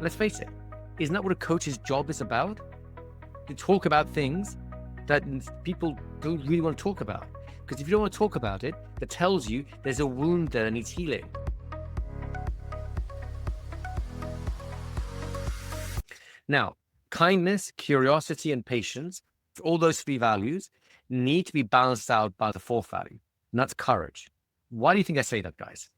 Let's face it, isn't that what a coach's job is about? To talk about things that people don't really want to talk about. Because if you don't want to talk about it, that tells you there's a wound there that needs healing. Now, kindness, curiosity, and patience, all those three values need to be balanced out by the fourth value, and that's courage. Why do you think I say that, guys?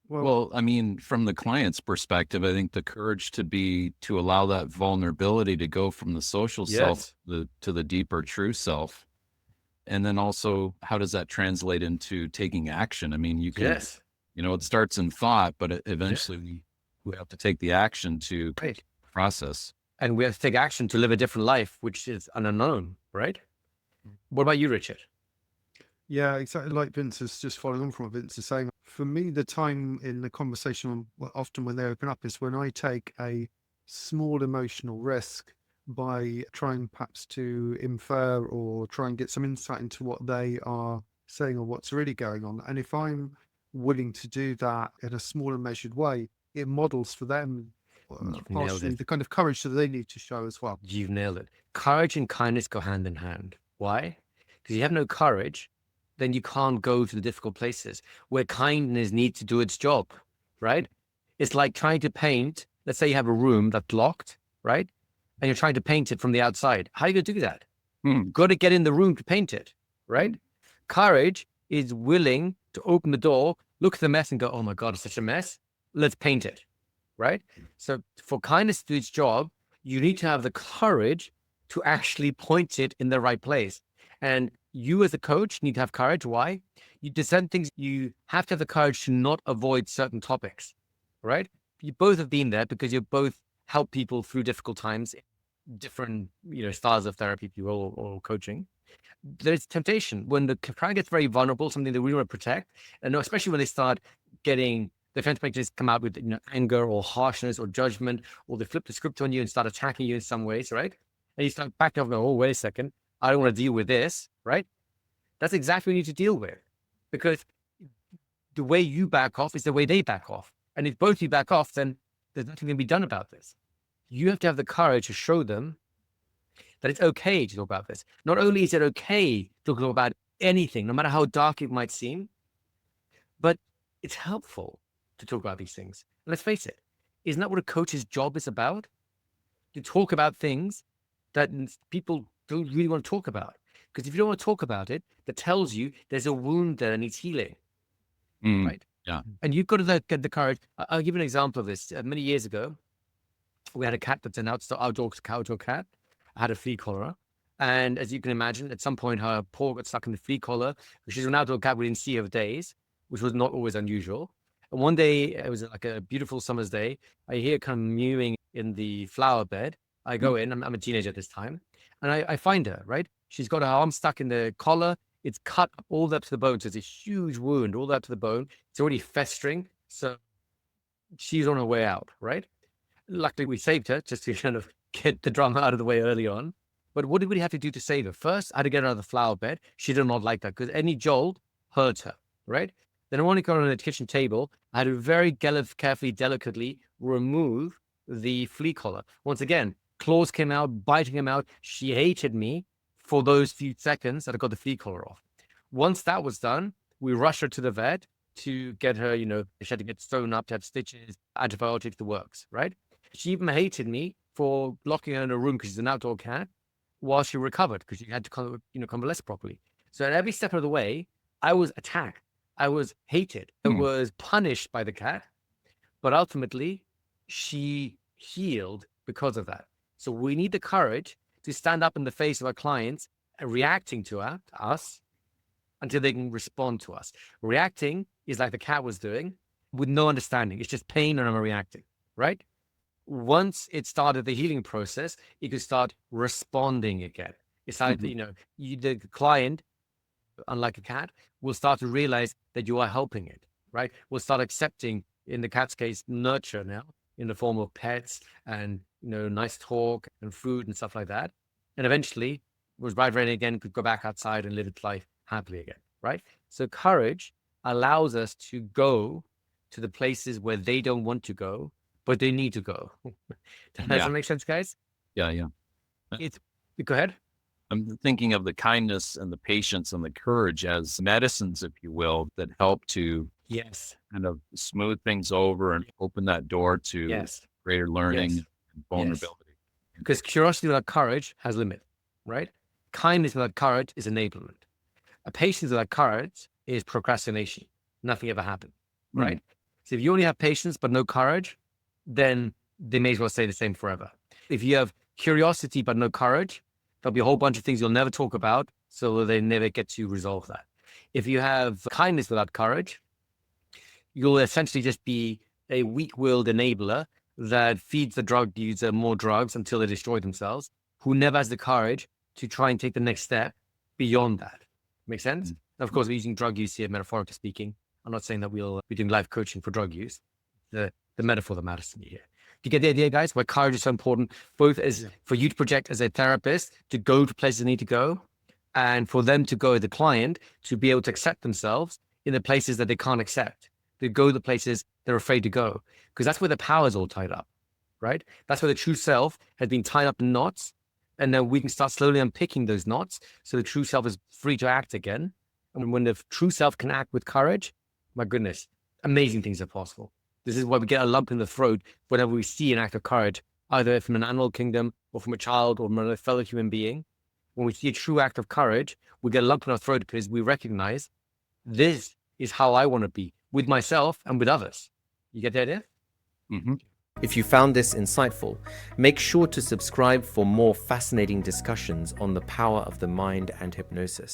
Well, I mean, from the client's perspective, I think the courage to allow that vulnerability to go from the social self to the deeper true self. And then also, how does that translate into taking action? I mean, you can, Yes. it starts in thought, but eventually Yeah. we have to take the action to Right. process. And we have to take action to live a different life, which is an unknown, right? What about you, Richard? Yeah, exactly like Vince is just following on from what Vince is saying. For me, the time in the conversation, often when they open up, is when I take a small emotional risk by trying perhaps to infer or try and get some insight into what they are saying or what's really going on. And if I'm willing to do that in a small and measured way, it models for them You've nailed partially it. the kind of courage that they need to show as well. You've nailed it. Courage and kindness go hand in hand. Why? Because you have no courage, then you can't go to the difficult places where kindness needs to do its job, right? It's like trying to paint. Let's say you have a room that's locked, right? And you're trying to paint it from the outside. How are you going to do that? You've got to get in the room to paint it, right? Courage is willing to open the door, look at the mess and go, oh my God, it's such a mess. Let's paint it, right? So for kindness to do its job, you need to have the courage to actually point it in the right place. And you as a coach need to have courage. Why? You do certain things, you have to have the courage to not avoid certain topics, right? You both have been there because you both help people through difficult times, different, styles of therapy, if you will, or coaching. There's temptation when the client gets very vulnerable, something they really want to protect, and especially when they start getting the defense mechanisms come out with anger or harshness or judgment, or they flip the script on you and start attacking you in some ways, right? And you start backing off and go, oh, wait a second, I don't want to deal with this, right? That's exactly what you need to deal with, because the way you back off is the way they back off. And if both you back off, then there's nothing going to be done about this. You have to have the courage to show them that it's okay to talk about this. Not only is it okay to talk about anything, no matter how dark it might seem, but it's helpful to talk about these things. And let's face it, isn't that what a coach's job is about? To talk about things that people don't really want to talk about. Because if you don't want to talk about it, that tells you there's a wound there that needs healing, right? Yeah. And you've got to get the courage. I'll give you an example of this. Many years ago, we had a cat that's an outdoor cat. I had a flea collar. And as you can imagine, at some point, her paw got stuck in the flea collar. She's an outdoor cat we didn't see her for days, which was not always unusual. And one day, it was like a beautiful summer's day. I hear her kind of mewing in the flower bed. I go in, I'm a teenager at this time, and I find her, right? She's got her arm stuck in the collar. It's cut all the way up to the bone. So it's a huge wound all the way up to the bone. It's already festering. So she's on her way out, right? Luckily, we saved her just to kind of get the drama out of the way early on. But what did we have to do to save her? First, I had to get her out of the flower bed. She did not like that because any jolt hurts her, right? Then I want to go on the kitchen table. I had to very carefully, delicately remove the flea collar. Once again, claws came out, biting him out. She hated me for those few seconds that I got the flea collar off. Once that was done, we rushed her to the vet to get her, she had to get sewn up, to have stitches, antibiotics, the works, right? She even hated me for locking her in a room because she's an outdoor cat while she recovered because she had to convalesce properly. So at every step of the way, I was attacked. I was hated. I was punished by the cat. But ultimately, she healed because of that. So we need the courage to stand up in the face of our clients and reacting to us until they can respond to us. Reacting is like the cat was doing with no understanding. It's just pain and I'm reacting, right? Once it started the healing process, you could start responding again. It's like, the client, unlike a cat, will start to realize that you are helping it, right? Will start accepting, in the cat's case, nurture now in the form of pets and, nice talk and food and stuff like that. And eventually, was right ready again, could go back outside and live its life happily again, right? So courage allows us to go to the places where they don't want to go, but they need to go. Does that make sense, guys? Yeah. Go ahead. I'm thinking of the kindness and the patience and the courage as medicines, if you will, that help to kind of smooth things over and open that door to greater learning and vulnerability. Because curiosity without courage has limit, right? Kindness without courage is enablement. A patience without courage is procrastination. Nothing ever happened, right? So if you only have patience but no courage, then they may as well stay the same forever. If you have curiosity but no courage, there'll be a whole bunch of things you'll never talk about, so they never get to resolve that. If you have kindness without courage, you'll essentially just be a weak-willed enabler that feeds the drug user more drugs until they destroy themselves, who never has the courage to try and take the next step beyond that. Make sense? Of course, we're using drug use here, metaphorically speaking. I'm not saying that we'll be doing life coaching for drug use. The metaphor that matters to me here. Do you get the idea, guys? Why courage is so important, both as for you to project as a therapist, to go to places they need to go, and for them to go as a client, to be able to accept themselves in the places that they can't accept, to go to the places they're afraid to go, because that's where the power is all tied up, right? That's where the true self has been tied up in knots, and then we can start slowly unpicking those knots, so the true self is free to act again. And when the true self can act with courage, my goodness, amazing things are possible. This is why we get a lump in the throat whenever we see an act of courage, either from an animal kingdom or from a child or from a fellow human being. When we see a true act of courage, we get a lump in our throat because we recognize this is how I want to be with myself and with others. You get the idea? If you found this insightful, make sure to subscribe for more fascinating discussions on the power of the mind and hypnosis.